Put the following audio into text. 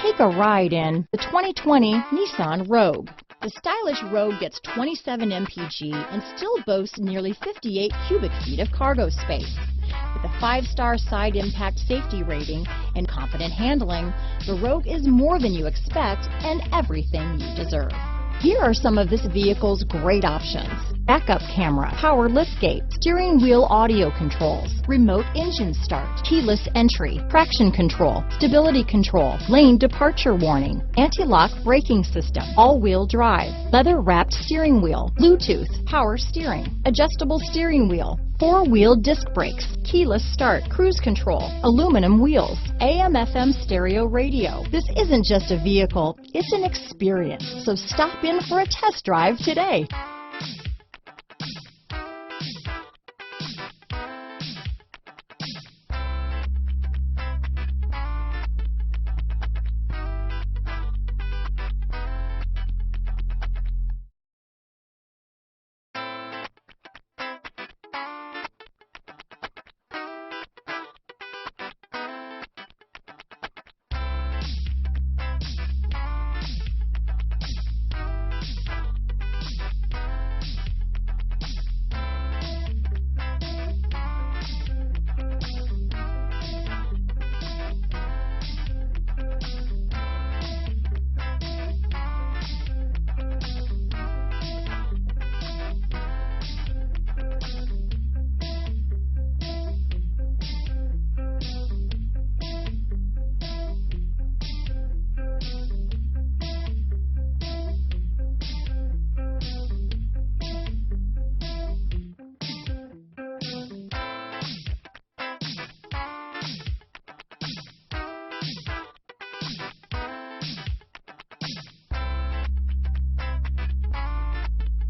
Take a ride in the 2020 Nissan Rogue. The stylish Rogue gets 27 mpg and still boasts nearly 58 cubic feet of cargo space. With a 5-star side impact safety rating and confident handling, the Rogue is more than you expect and everything you deserve. Here are some of this vehicle's great options: backup camera, power liftgate, steering wheel audio controls, remote engine start, keyless entry, traction control, stability control, lane departure warning, anti-lock braking system, all-wheel drive, leather-wrapped steering wheel, Bluetooth, power steering, adjustable steering wheel, 4-wheel disc brakes, keyless start, cruise control, aluminum wheels, AM/FM stereo radio. This isn't just a vehicle, it's an experience. So stop in for a test drive today.